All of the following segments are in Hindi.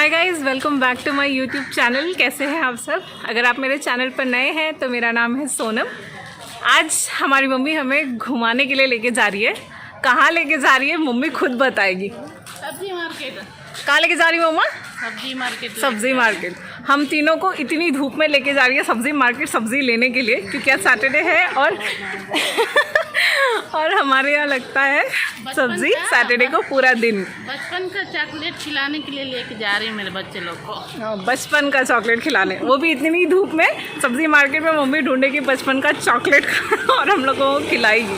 Hi guys, welcome back to my YouTube channel. कैसे हैं आप सब? अगर आप मेरे चैनल पर नए हैं तो मेरा नाम है सोनम। आज हमारी मम्मी हमें घुमाने के लिए लेके जा रही है। कहाँ लेके जा रही है मम्मी खुद बताएगी। सब्जी मार्केट। कहाँ लेके जा रही है मम्मा? सब्जी मार्केट। सब्जी मार्केट। हम तीनों को इतनी धूप में लेके जा रही है सब्जी मार्केट सब्जी लेने के लिए, क्योंकि आज सैटरडे है और हमारे यहाँ लगता है सब्जी सैटरडे को पूरा दिन। बचपन का चॉकलेट खिलाने के लिए लेके जा रही है मेरे बच्चे लोग को। बचपन का चॉकलेट खिलाने, वो भी इतनी धूप में। सब्जी मार्केट में मम्मी ढूंढेगी बचपन का चॉकलेट और हम लोगों को खिलाएगी।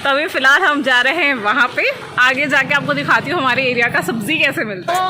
तो अभी फ़िलहाल हम जा रहे हैं वहाँ पे। आगे जाके आपको दिखाती हूँ हमारे एरिया का सब्जी कैसे मिलता है।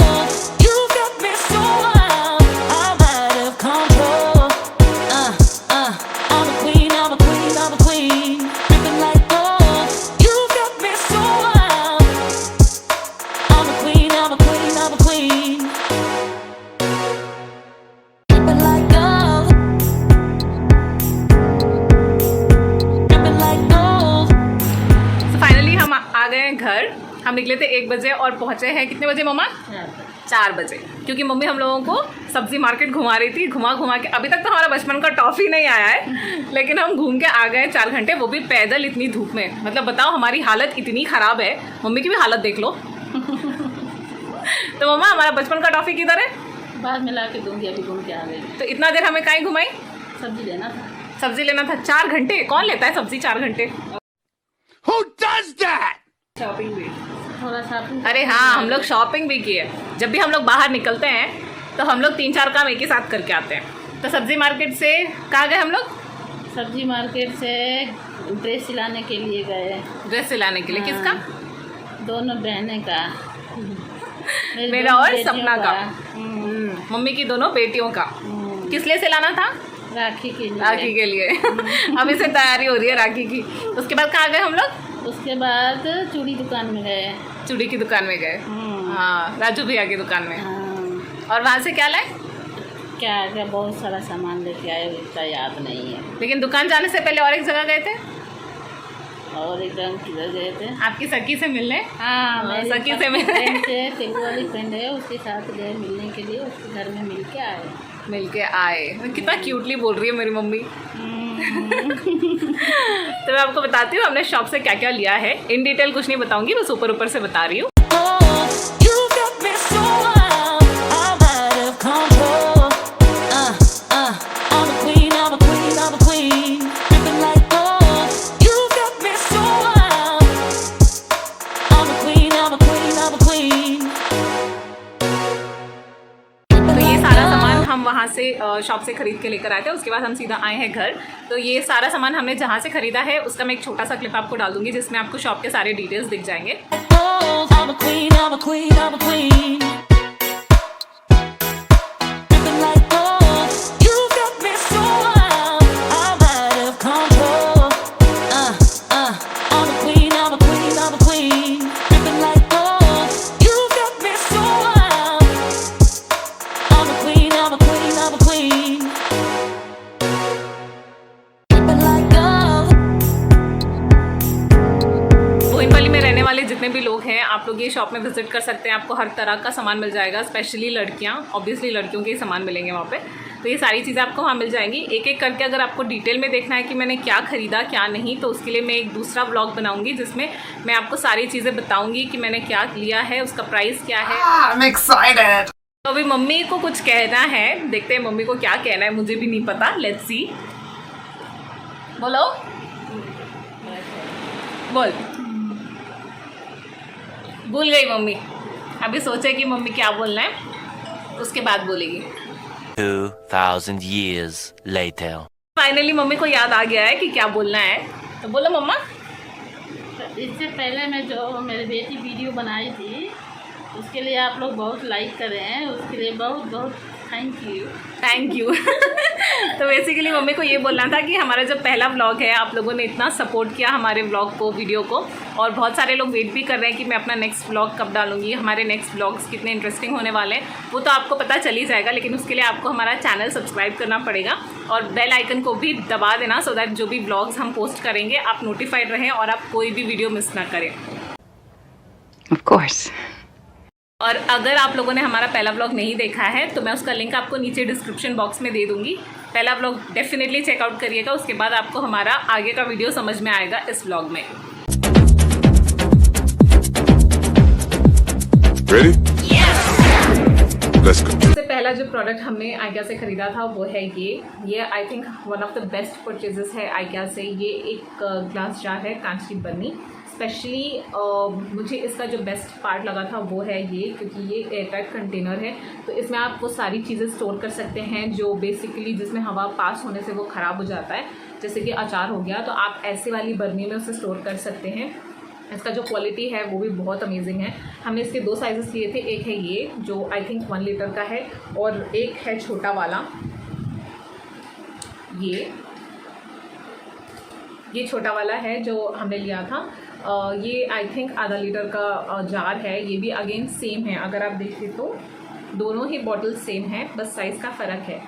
घर हम निकले थे 1 बजे और पहुंचे हैं कितने बजे मम्मा? 4 बजे। क्योंकि मम्मी हम लोगों को सब्जी मार्केट घुमा रही थी। घुमा के अभी तक तो हमारा बचपन का टॉफ़ी नहीं आया है, लेकिन हम घूम के आ गए 4 घंटे, वो भी पैदल इतनी धूप में। मतलब बताओ, हमारी हालत इतनी ख़राब है। मम्मी की भी हालत देख लो। तो मम्मा, हमारा बचपन का टॉफ़ी किधर है? बाद में ला के दूँगी, अभी घूम के आ गई। तो इतना देर हमें कहीं घुमाई? सब्जी लेना था। सब्जी लेना था। 4 घंटे कौन लेता है सब्जी 4 घंटे? Who does that? शॉपिंग भी, थोड़ा शॉपिंग। अरे हाँ, हम लोग शॉपिंग भी किए। जब भी हम लोग बाहर निकलते हैं तो हम लोग 3-4 काम एक ही साथ करके आते हैं। तो सब्जी मार्केट से कहाँ गए हम लोग? सब्जी मार्केट से ड्रेस सिलाने के लिए गए। ड्रेस सिलाने के लिए? हाँ, किसका? दोनों बहनें का। मेरा और सपना का। मम्मी की दोनों बेटियों का। किस लिए सिलाना था? राखी के लिए। राखी के लिए। अब इसे तैयारी हो रही है राखी की। उसके बाद कहाँ गए हम लोग? उसके बाद चूड़ी दुकान में गए। चूड़ी की दुकान में गए। हाँ, राजू भैया की दुकान में। हाँ। और वहाँ से क्या लाए? क्या बहुत सारा सामान लेके आए, उसका याद नहीं है। लेकिन दुकान जाने से पहले और एक जगह गए थे। और एकदम किधर गए थे? आपकी सखी से मिलने। हाँ, सखी से मिलने। तेलुगु वाली फ्रेंड है, उसके साथ गए मिलने के लिए। उसके घर में मिल के आए। कितना क्यूटली बोल रही है मेरी मम्मी। तो मैं आपको बताती हूँ हमने शॉप से क्या क्या लिया है। इन डिटेल कुछ नहीं बताऊंगी, बस ऊपर से बता रही हूँ। हम वहाँ से शॉप से ख़रीद के लेकर आए थे। उसके बाद हम सीधा आए हैं घर। तो ये सारा सामान हमने जहाँ से ख़रीदा है उसका मैं एक छोटा सा क्लिप आपको डाल दूँगी, जिसमें आपको शॉप के सारे डिटेल्स दिख जाएंगे। जितने भी लोग हैं, आप लोग ये शॉप में विजिट कर सकते हैं। आपको हर तरह का सामान मिल जाएगा, स्पेशली लड़कियां। ऑब्वियसली लड़कियों के ही सामान मिलेंगे वहाँ पे। तो ये सारी चीज़ें आपको वहाँ मिल जाएंगी। एक एक करके अगर आपको डिटेल में देखना है कि मैंने क्या ख़रीदा क्या नहीं, तो उसके लिए मैं एक दूसरा व्लॉग बनाऊंगी, जिसमें मैं आपको सारी चीज़ें बताऊँगी कि मैंने क्या लिया है, उसका प्राइस क्या है। I'm excited. तो अभी मम्मी को कुछ कहना है, देखते हैं मम्मी को क्या कहना है। मुझे भी नहीं पता, लेट्स सी। बोलो, बोल। भूल गई मम्मी। अभी सोचे कि मम्मी क्या बोलना है, उसके बाद बोलेगी। 2000 years later. फाइनली मम्मी को याद आ गया है कि क्या बोलना है, तो बोलो मम्मा। इससे पहले मैं जो मेरी बेटी वीडियो बनाई थी, उसके लिए आप लोग बहुत लाइक कर रहे हैं, उसके लिए बहुत बहुत थैंक यू। तो बेसिकली मम्मी को ये बोलना था कि हमारा जो पहला व्लॉग है, आप लोगों ने इतना सपोर्ट किया हमारे व्लॉग को, वीडियो को, और बहुत सारे लोग वेट भी कर रहे हैं कि मैं अपना नेक्स्ट व्लॉग कब डालूंगी। हमारे नेक्स्ट व्लॉग्स कितने इंटरेस्टिंग होने वाले हैं वो तो आपको पता चल ही जाएगा, लेकिन उसके लिए आपको हमारा चैनल सब्सक्राइब करना पड़ेगा और बेल आइकन को भी दबा देना, सो दैट जो भी व्लॉग्स हम पोस्ट करेंगे आप नोटिफाइड रहें और आप कोई भी वीडियो मिस ना करें। Of course. और अगर आप लोगों ने हमारा पहला व्लॉग नहीं देखा है तो मैं उसका लिंक आपको नीचे डिस्क्रिप्शन बॉक्स में दे दूँगी। पहला व्लॉग डेफिनेटली चेकआउट करिएगा, उसके बाद आपको हमारा आगे का वीडियो समझ में आएगा इस व्लॉग में। Ready? Let's go. सबसे पहला जो प्रोडक्ट हमने आइकिया से ख़रीदा था वो है ये I think one of the best purchases है आइकिया से। ये एक ग्लास जार है, कांच की बनी। स्पेशली मुझे इसका जो बेस्ट पार्ट लगा था वो है ये, क्योंकि ये एयरटाइट कंटेनर है, तो इसमें आप वो सारी चीज़ें स्टोर कर सकते हैं जो बेसिकली जिसमें हवा पास होने से वो ख़राब हो जाता है। जैसे कि अचार हो गया, तो आप ऐसे वाली बर्नी में उसे स्टोर कर सकते हैं। इसका जो क्वालिटी है वो भी बहुत अमेजिंग है। हमने इसके 2 साइजेस लिए थे, एक है ये जो आई थिंक 1 लीटर का है और एक है छोटा वाला ये छोटा वाला है जो हमने लिया था। ये आई थिंक आधा लीटर का जार है। ये भी अगेन सेम है, अगर आप देखें तो दोनों ही बॉटल सेम है, बस साइज़ का फ़र्क है।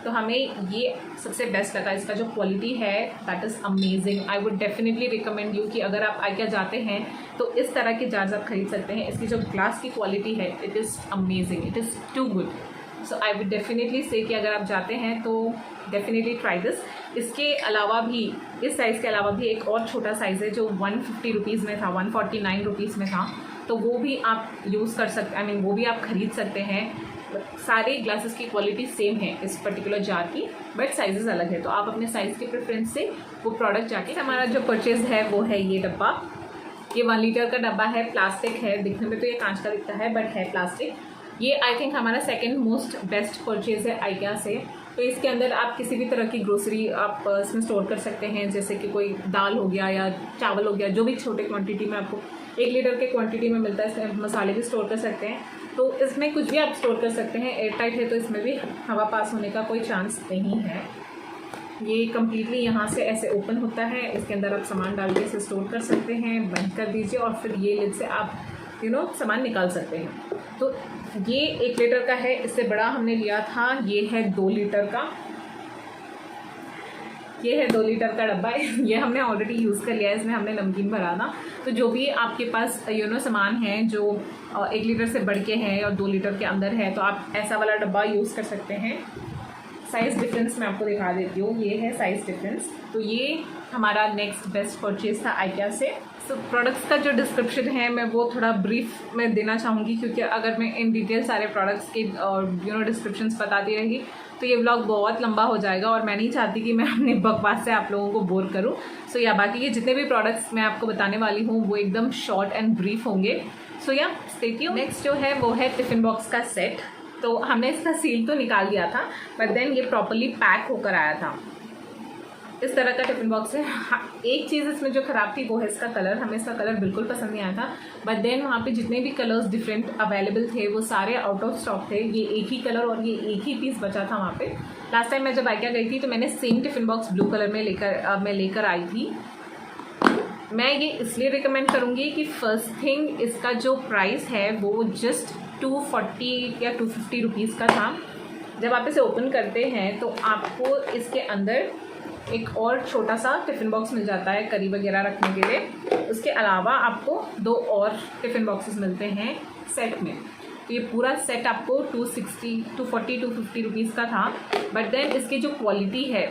तो हमें ये सबसे बेस्ट लगा। इसका जो क्वालिटी है that is amazing. I would definitely recommend you कि अगर आप आइकिया जाते हैं तो इस तरह के जार्स आप खरीद सकते हैं। इसकी जो ग्लास की क्वालिटी है it is amazing, it is too good. So I would definitely say कि अगर आप जाते हैं तो डेफिनेटली ट्राई दिस। इसके अलावा भी, इस साइज़ के अलावा भी एक और छोटा साइज़ है जो 150 रुपीज़ में था, 149 रुपीज़ में था, तो वो भी आप यूज़ कर सकते, वो भी आप ख़रीद सकते हैं। सारे ग्लासेस की क्वालिटी सेम है इस पर्टिकुलर जार की, बट साइजेस अलग है, तो आप अपने साइज़ के प्रेफरेंस से वो प्रोडक्ट जाके। हमारा जो परचेज़ है वो है ये डब्बा। ये 1 लीटर का डब्बा है, प्लास्टिक है, दिखने में तो ये कांच का दिखता है बट है प्लास्टिक। ये आई थिंक हमारा सेकंड मोस्ट बेस्ट परचेज़ है आइकिया से। तो इसके अंदर आप किसी भी तरह की ग्रोसरी आप इसमें स्टोर कर सकते हैं, जैसे कि कोई दाल हो गया या चावल हो गया, जो भी छोटे क्वांटिटी में आपको 1 लीटर के क्वांटिटी में मिलता है। इसमें मसाले भी स्टोर कर सकते हैं, तो इसमें कुछ भी आप स्टोर कर सकते हैं। एयर टाइट है तो इसमें भी हवा पास होने का कोई चांस नहीं है। ये कम्प्लीटली यहाँ से ऐसे ओपन होता है, इसके अंदर आप सामान डाल के इसे स्टोर कर सकते हैं, बंद कर दीजिए और फिर ये लिड से आप सामान निकाल सकते हैं। तो ये 1 लीटर का है, इससे बड़ा हमने लिया था, ये है 2 लीटर का। ये है 2 लीटर का डब्बा। ये हमने ऑलरेडी यूज़ कर लिया है, इसमें हमने नमकीन भरा था। तो जो भी आपके पास सामान है जो 1 लीटर से बढ़ के हैं और 2 लीटर के अंदर है, तो आप ऐसा वाला डब्बा यूज़ कर सकते हैं। साइज़ डिफरेंस मैं आपको दिखा देती हूँ, ये है साइज़ डिफरेंस। तो ये हमारा नेक्स्ट बेस्ट परचेज़ था आइकिया से। सो प्रोडक्ट्स का जो डिस्क्रिप्शन है मैं वो थोड़ा ब्रीफ में देना चाहूँगी, क्योंकि अगर मैं इन डिटेल सारे प्रोडक्ट्स के डिस्क्रिप्शंस बताती रही तो ये व्लॉग बहुत लंबा हो जाएगा और मैं नहीं चाहती कि मैं अपनी बकवास से आप लोगों को बोर करूँ। सो या बाकी के जितने भी प्रोडक्ट्स मैं आपको बताने वाली हूँ वो एकदम शॉर्ट एंड ब्रीफ होंगे। सो या स्टे ट्यून्ड। नेक्स्ट जो है वो है टिफ़िन बॉक्स का सेट। तो हमने इसका सील तो निकाल दिया था, बट देन ये प्रॉपरली पैक होकर आया था। इस तरह का टिफ़िन बॉक्स है। एक चीज़ इसमें जो ख़राब थी वो है इसका कलर। हमें इसका कलर बिल्कुल पसंद नहीं आया था, बट देन वहाँ पे जितने भी कलर्स डिफरेंट अवेलेबल थे वो सारे आउट ऑफ स्टॉक थे। ये एक ही कलर और ये एक ही पीस बचा था वहाँ पे। लास्ट टाइम मैं जब आइकिया गई थी तो मैंने same tiffin box blue colour में लेकर आई थी। मैं ये इसलिए रिकमेंड करूँगी कि फ़र्स्ट थिंग इसका जो प्राइस है वो जस्ट 240 या 250 रुपीज़ का था। जब आप इसे ओपन करते हैं तो आपको इसके अंदर एक और छोटा सा टिफ़िन बॉक्स मिल जाता है करी वगैरह रखने के लिए। उसके अलावा आपको 2 और टिफ़िन बॉक्सेस मिलते हैं सेट में। तो ये पूरा सेट आपको 250 रुपीज़ का था, बट देन इसकी जो क्वालिटी है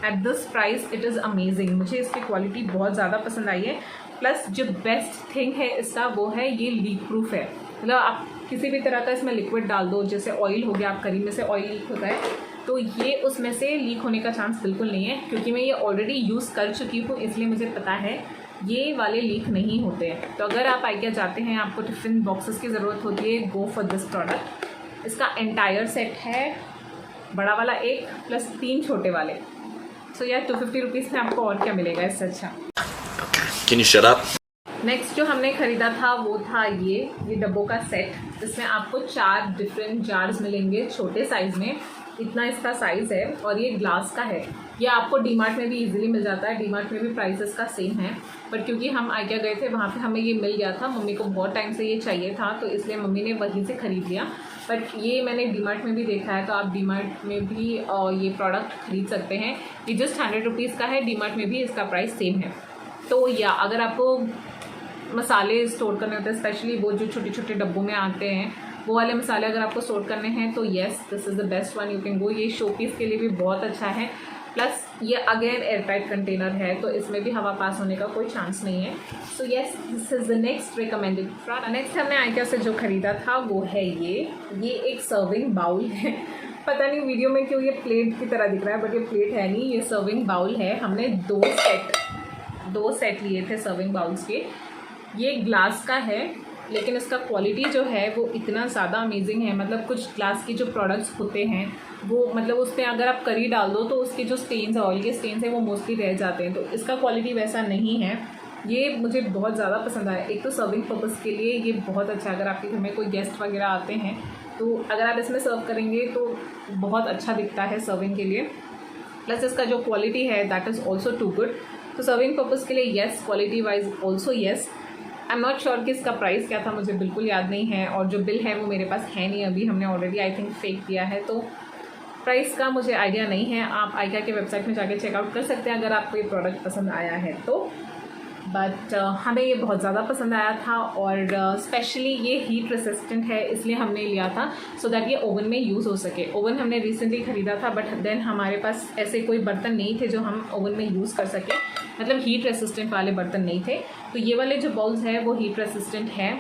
at this price it is amazing. मुझे इसकी क्वालिटी बहुत ज़्यादा पसंद आई है। प्लस जो बेस्ट थिंग है इसका वो है ये लीक प्रूफ है। मतलब आप किसी भी तरह का इसमें लिक्विड डाल दो, जैसे ऑयल हो गया, आप करी में से ऑयल लीक होता है तो ये उसमें से लीक होने का चांस बिल्कुल नहीं है, क्योंकि मैं ये ऑलरेडी यूज़ कर चुकी हूँ इसलिए मुझे पता है ये वाले लीक नहीं होते हैं। तो अगर आप आइकिया जाते हैं, आपको टिफ़िन बॉक्सेस की ज़रूरत होती है, गो फॉर दिस प्रोडक्ट। इसका एंटायर सेट है, बड़ा वाला एक प्लस 3 छोटे वाले। सो यार 250 रुपीज़ में आपको और क्या मिलेगा इससे अच्छा। Can you shut up? Next जो हमने ख़रीदा था वो था ये डब्बों का सेट, जिसमें आपको 4 डिफरेंट जार्स मिलेंगे छोटे साइज़ में। इतना इसका साइज़ है और ये ग्लास का है। ये आपको डीमार्ट में भी इजीली मिल जाता है, डीमार्ट में भी प्राइसेस का सेम है, पर क्योंकि हम आइकिया गए थे वहाँ पे हमें ये मिल गया था। मम्मी को बहुत टाइम से ये चाहिए था तो इसलिए मम्मी ने वहीं से ख़रीद लिया। बट ये मैंने डीमार्ट में भी देखा है, तो आप डीमार्ट में भी ये प्रोडक्ट ख़रीद सकते हैं। ये जस्ट 100 रुपीज़ का है, डीमार्ट में भी इसका प्राइस सेम है। तो या अगर आपको मसाले स्टोर करने होते हैं, स्पेशली वो जो छोटे छोटे डब्बों में आते हैं वो वाले मसाले अगर आपको स्टोर करने हैं तो yes this is the best one you can go. ये शो पीस के लिए भी बहुत अच्छा है, प्लस ये अगेन एयर टाइट कंटेनर है तो इसमें भी हवा पास होने का कोई चांस नहीं है। So yes this is the next recommended product. Next हमने आइकिया से जो ख़रीदा था वो है ये एक सर्विंग बाउल है। पता नहीं वीडियो में क्यों ये प्लेट की तरह दिख रहा है, बट ये प्लेट है नहीं, ये सर्विंग बाउल है। हमने दो सेट लिए थे सर्विंग बाउल्स के। ये ग्लास का है लेकिन इसका क्वालिटी जो है वो इतना ज़्यादा अमेजिंग है। मतलब कुछ ग्लास के जो प्रोडक्ट्स होते हैं वो मतलब उस पर अगर आप करी डाल दो तो उसके जो स्टेन्स है, ऑयल के स्टेन्स हैं, वो मोस्टली रह जाते हैं। तो इसका क्वालिटी वैसा नहीं है। ये मुझे बहुत ज़्यादा पसंद आया। एक तो सर्विंग पर्पज़ के लिए ये बहुत अच्छा है, अगर आपके घर में कोई गेस्ट वगैरह आते हैं तो अगर आप इसमें सर्व करेंगे तो बहुत अच्छा दिखता है सर्विंग के लिए। प्लस इसका जो क्वालिटी है that is also too good. तो सर्विंग पर्पज़ के लिए yes, quality wise also yes. I am not sure कि इसका प्राइस क्या था, मुझे बिल्कुल याद नहीं है, और जो बिल है वो मेरे पास है नहीं अभी, हमने ऑलरेडी आई थिंक फेक दिया है, तो प्राइस का मुझे आइडिया नहीं है। आप आइकिया के वेबसाइट में जाके चेकआउट कर सकते हैं अगर आपको ये प्रोडक्ट पसंद आया है तो। बट हमें ये बहुत ज़्यादा पसंद आया था, और स्पेशली ये हीट रेसिस्टेंट है इसलिए हमने लिया था सो दैट ये ओवन में यूज़ हो सके। ओवन हमने रिसेंटली ख़रीदा था बट देन हमारे पास ऐसे कोई बर्तन नहीं थे जो हम ओवन में यूज़ कर सके, मतलब हीट रेसिस्टेंट वाले बर्तन नहीं थे। तो ये वाले जो बाउल्स है वो हीट रेसिस्टेंट है,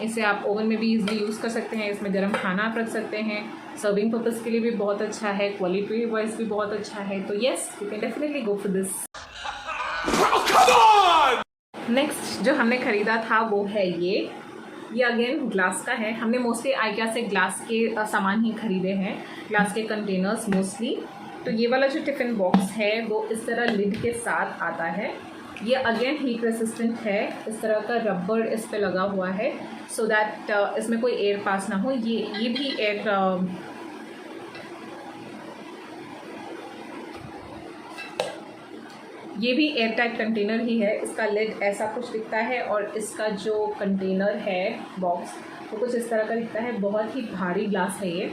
इसे आप ओवन में भी ईजिली यूज़ कर सकते हैं। इसमें गर्म खाना आप रख सकते हैं, सर्विंग पर्पज़ के लिए भी बहुत अच्छा है, क्वालिटी वाइज भी बहुत अच्छा है। तो yes you can definitely go for this. Next जो हमने ख़रीदा था वो है ये अगेन ग्लास का है। हमने मोस्टली आइकिया से ग्लास के सामान ही ख़रीदे हैं, ग्लास के कंटेनर्स मोस्टली। तो ये वाला जो टिफ़िन बॉक्स है वो इस तरह लिड के साथ आता है। ये अगेन हीट रेसिस्टेंट है, इस तरह का रबर इस पे लगा हुआ है सो दैट इसमें कोई एयर पास ना हो। ये भी एक ये भी एयर टाइट कंटेनर ही है। इसका लिड ऐसा कुछ दिखता है और इसका जो कंटेनर है बॉक्स वो कुछ इस तरह का दिखता है। बहुत ही भारी ग्लास है ये।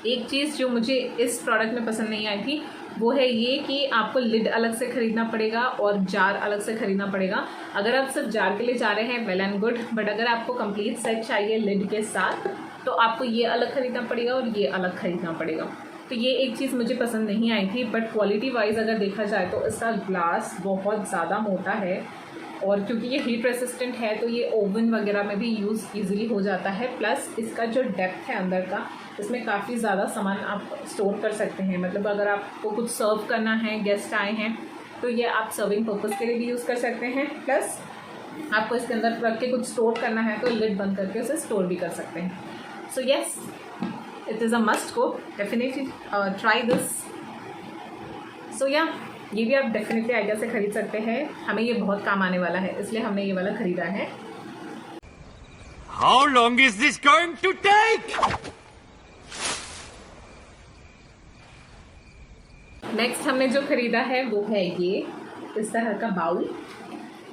एक चीज़ जो मुझे इस प्रोडक्ट में पसंद नहीं आई थी वो है ये कि आपको लिड अलग से ख़रीदना पड़ेगा और जार अलग से ख़रीदना पड़ेगा। अगर आप सिर्फ जार के लिए जा रहे हैं वेल एंड गुड, बट अगर आपको कंप्लीट सेट चाहिए लिड के साथ तो आपको ये अलग ख़रीदना पड़ेगा और ये अलग ख़रीदना पड़ेगा। तो ये एक चीज़ मुझे पसंद नहीं आई थी। बट क्वालिटी वाइज अगर देखा जाए तो इसका ग्लास बहुत ज़्यादा मोटा है, और क्योंकि ये हीट रेसिस्टेंट है तो ये ओवन वगैरह में भी यूज़ ईजिली हो जाता है। प्लस इसका जो डेप्थ है अंदर का, इसमें काफ़ी ज़्यादा सामान आप स्टोर कर सकते हैं। मतलब अगर आपको कुछ सर्व करना है, गेस्ट आए हैं, तो ये आप सर्विंग पर्पज़ के लिए भी यूज़ कर सकते हैं। प्लस आपको इसके अंदर रख के कुछ स्टोर करना है तो लिड बंद करके उसे स्टोर भी कर सकते हैं। So yes it is a must go, definitely try this. So yeah, ये भी आप डेफिनेटली आइकिया से ख़रीद सकते हैं। हमें ये बहुत काम आने वाला है इसलिए हमने ये वाला ख़रीदा है। How long is this going to take? Next हमने जो ख़रीदा है वो है ये इस तरह का बाउल।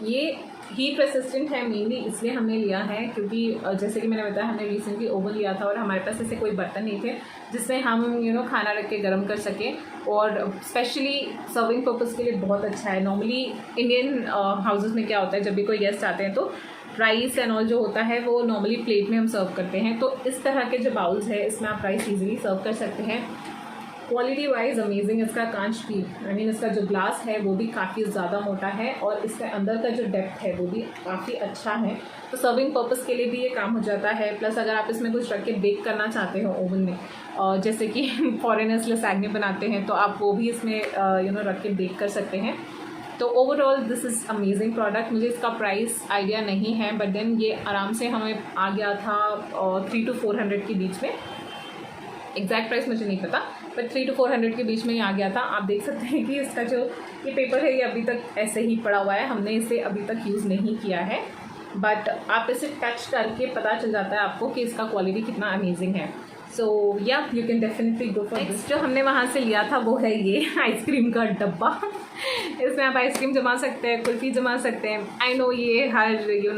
ये हीट रेसिस्टेंट है मेनली इसलिए हमने लिया है क्योंकि जैसे कि मैंने बताया हमने रिसेंटली ओवन लिया था और हमारे पास ऐसे कोई बर्तन नहीं थे जिसमें हम खाना रख के गर्म कर सकें, और स्पेशली सर्विंग पर्पज़ के लिए बहुत अच्छा है। नॉर्मली इंडियन हाउसेस में क्या होता है, जब भी कोई गेस्ट आते हैं तो राइस एंड ऑल जो होता है वो नॉर्मली प्लेट में हम सर्व करते हैं। तो इस तरह के जो बाउल्स है इसमें आप राइस ईजिली सर्व कर सकते हैं। क्वालिटी वाइज अमेजिंग इसका कांच भी, आई मीन इसका जो ग्लास है वो भी काफ़ी ज़्यादा मोटा है, और इसके अंदर का जो डेप्थ है वो भी काफ़ी अच्छा है। तो सर्विंग पर्पज़ के लिए भी ये काम हो जाता है। प्लस अगर आप इसमें कुछ रख के बेक करना चाहते हो ओवन में, और जैसे कि फॉरेनर्स लसैग्ने बनाते हैं तो आप वो भी इसमें रख के बेक कर सकते हैं। तो overall this is amazing product. मुझे इसका प्राइस आइडिया नहीं है, बट देन ये आराम से हमें आ गया था 300 to 400 के बीच में। एग्जैक्ट प्राइस मुझे नहीं पता, बट 300 to 400 के बीच में ही आ गया था। आप देख सकते हैं कि इसका जो ये पेपर है ये अभी तक ऐसे ही पड़ा हुआ है, हमने इसे अभी तक यूज़ नहीं किया है, बट आप इसे टच करके पता चल जाता है आपको कि इसका क्वालिटी कितना अमेजिंग है। सो या you can definitely go for this. जो हमने वहाँ से लिया था वो है ये आइसक्रीम का डब्बा। इसमें आप आइसक्रीम जमा सकते हैं, कुल्फ़ी जमा सकते हैं। आई नो ये हर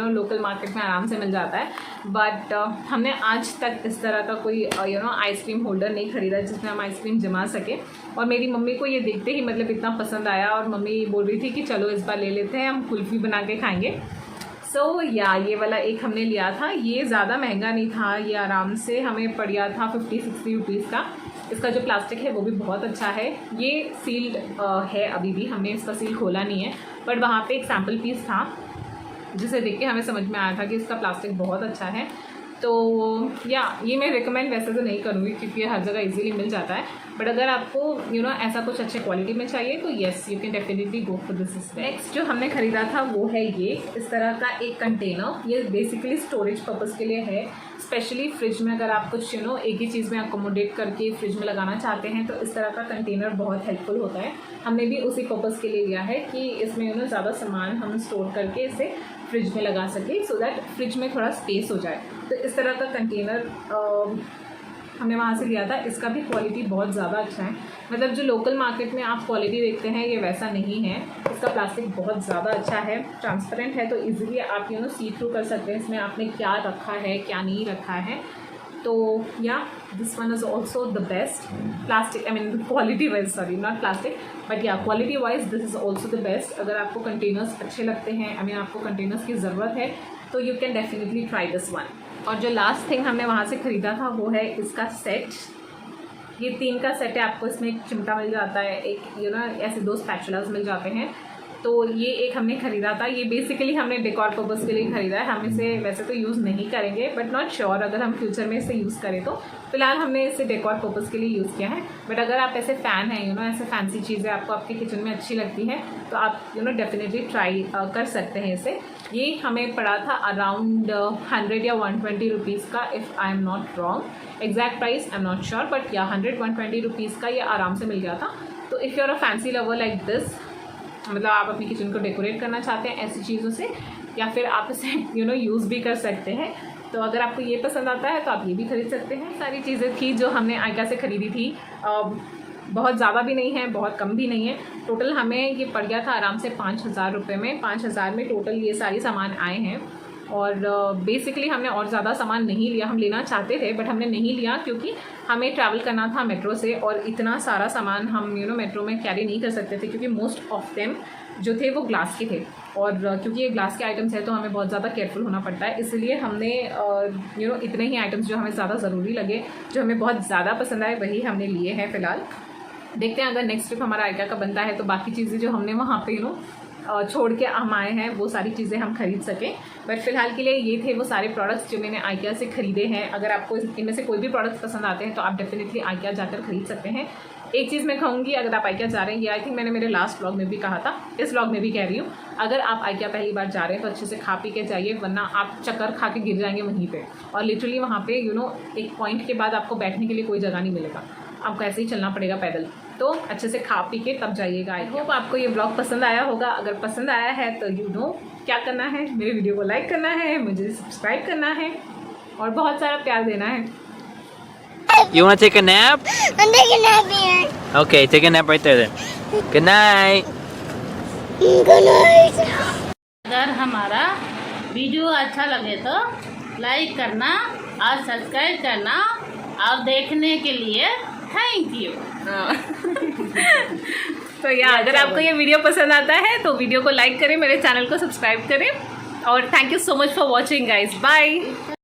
लोकल मार्केट में आराम से मिल जाता है, बट हमने आज तक इस तरह का कोई आइसक्रीम होल्डर नहीं ख़रीदा जिसमें हम आइसक्रीम जमा सकें। और मेरी मम्मी को ये देखते ही मतलब इतना पसंद आया, और मम्मी बोल रही थी कि चलो इस बार ले लेते हैं, हम कुल्फ़ी बना के खाएँगे। सो या ये वाला एक हमने लिया था, ये ज़्यादा महंगा नहीं था, ये आराम से हमें पड़ गया था 50-60 रुपीज़ का। इसका जो प्लास्टिक है वो भी बहुत अच्छा है, ये सील्ड है, अभी भी हमने इसका सील खोला नहीं है, बट वहाँ पे एक सैम्पल पीस था जिसे देख के हमें समझ में आया था कि इसका प्लास्टिक बहुत अच्छा है। तो या ये मैं रिकमेंड वैसे तो नहीं करूँगी क्योंकि ये हर जगह इजीली मिल जाता है, बट अगर आपको ऐसा कुछ अच्छे क्वालिटी में चाहिए तो yes you can definitely go for this. Next जो हमने ख़रीदा था वो है ये इस तरह का एक कंटेनर। ये बेसिकली स्टोरेज पर्पज़ के लिए है, स्पेशली फ्रिज में अगर आप कुछ एक ही चीज़ में अकोमोडेट करके फ्रिज में लगाना चाहते हैं तो इस तरह का कंटेनर बहुत हेल्पफुल होता है। हमने भी उसी पर्पज़ के लिए लिया है कि इसमें ज़्यादा सामान हम स्टोर करके इसे फ्रिज में लगा सके, सो दैट फ्रिज में थोड़ा स्पेस हो जाए। तो इस तरह का कंटेनर हमने वहाँ से लिया था। इसका भी क्वालिटी बहुत ज़्यादा अच्छा है, मतलब जो लोकल मार्केट में आप क्वालिटी देखते हैं ये वैसा नहीं है। इसका प्लास्टिक बहुत ज़्यादा अच्छा है, ट्रांसपेरेंट है, तो इजीली आप सी थ्रू कर सकते हैं इसमें आपने क्या रखा है क्या नहीं रखा है। तो या this one is also the best plastic, I mean quality wise, sorry not plastic but या quality wise this is also the best. अगर आपको कंटेनर्स अच्छे लगते हैं, आई मीन आपको कंटेनर्स की ज़रूरत है तो you can definitely try this one. और जो लास्ट थिंग हमने वहाँ से ख़रीदा था वो है इसका सेट। ये 3 का सेट है, आपको इसमें एक चिमटा मिल जाता है, एक ऐसे 2 स्पैचुलास मिल जाते हैं। तो ये एक हमने ख़रीदा था, ये बेसिकली हमने डेकोर पर्पज़ के लिए ख़रीदा है। हम इसे वैसे तो यूज़ नहीं करेंगे बट नॉट श्योर अगर हम फ्यूचर में इसे यूज़ करें तो। फिलहाल हमने इसे डेकोर पर्पज़ के लिए यूज़ किया है, बट अगर आप ऐसे फ़ैन हैं ऐसे फैंसी चीज़ें आपको आपके किचन में अच्छी लगती हैं तो आप डेफिनेटली ट्राई कर सकते हैं इसे। ये हमें पड़ा था अराउंड 100 या 120 रुपीज़ का, if I am not wrong. Exact price I am not sure but या 100-120 रुपीज़ का ये आराम से मिल गया था। तो if you are a fancy lover like this, मतलब आप अपनी किचन को डेकोरेट करना चाहते हैं ऐसी चीज़ों से, या फिर आप इसे यूज़ भी कर सकते हैं, तो अगर आपको ये पसंद आता है तो आप ये भी खरीद सकते हैं। सारी चीज़ें थी जो हमने आइका से ख़रीदी थी, बहुत ज़्यादा भी नहीं है बहुत कम भी नहीं है। टोटल हमें ये पड़ गया था आराम से 5,000 रुपये में। 5,000 में टोटल ये सारे सामान आए हैं। और बेसिकली हमने और ज़्यादा सामान नहीं लिया, हम लेना चाहते थे बट हमने नहीं लिया क्योंकि हमें ट्रैवल करना था मेट्रो से, और इतना सारा सामान हम मेट्रो में कैरी नहीं कर सकते थे क्योंकि मोस्ट ऑफ देम जो थे वो ग्लास के थे, और क्योंकि ये ग्लास के आइटम्स है तो हमें बहुत ज़्यादा केयरफुल होना पड़ता है। इसलिए हमने इतने ही आइटम्स जो हमें ज़्यादा ज़रूरी लगे, जो हमें बहुत ज़्यादा पसंद आए, वही हमने लिए हैं फ़िलहाल। देखते हैं अगर नेक्स्ट ट्रिप हमारा आइका का बनता है तो बाकी चीज़ें जो हमने वहाँ पे छोड़ के हम आए हैं वो सारी चीज़ें हम खरीद सकें। बट फ़िलहाल के लिए ये थे वो सारे प्रोडक्ट्स जो मैंने आइकिया से ख़रीदे हैं। अगर आपको इनमें से कोई भी प्रोडक्ट्स पसंद आते हैं तो आप डेफिनेटली आइकिया जाकर ख़रीद सकते हैं। एक चीज़ मैं कहूँगी, अगर आप आइकिया जा रहे हैं, ये आई थिंक मैंने मेरे लास्ट व्लॉग में भी कहा था, इस व्लॉग में भी कह रही हूँ, अगर आप आइकिया पहली बार जा रहे हैं तो अच्छे से खा पी के जाइए, वरना आप चक्कर खा के गिर जाएंगे वहीं पे। और लिटरली वहाँ पे एक पॉइंट के बाद आपको बैठने के लिए कोई जगह नहीं मिलेगा, आपको ऐसे ही चलना पड़ेगा पैदल। तो अच्छे से खा पी के तब जाइएगा। आई होप आपको ये ब्लॉग पसंद आया होगा। अगर पसंद आया है तो क्या करना है, मेरे वीडियो को लाइक करना है, मुझे सब्सक्राइब करना है और बहुत सारा प्यार देना है। You want to take a nap? I'm taking a nap here. Okay, take a nap right there then. Good night. Good night. अगर हमारा वीडियो अच्छा लगे तो लाइक करना और सब्सक्राइब करना, और देखने के लिए थैंक यू। तो अगर आपको ये वीडियो पसंद आता है तो वीडियो को लाइक करें, मेरे चैनल को सब्सक्राइब करें, और thank you so much for watching guys. Bye.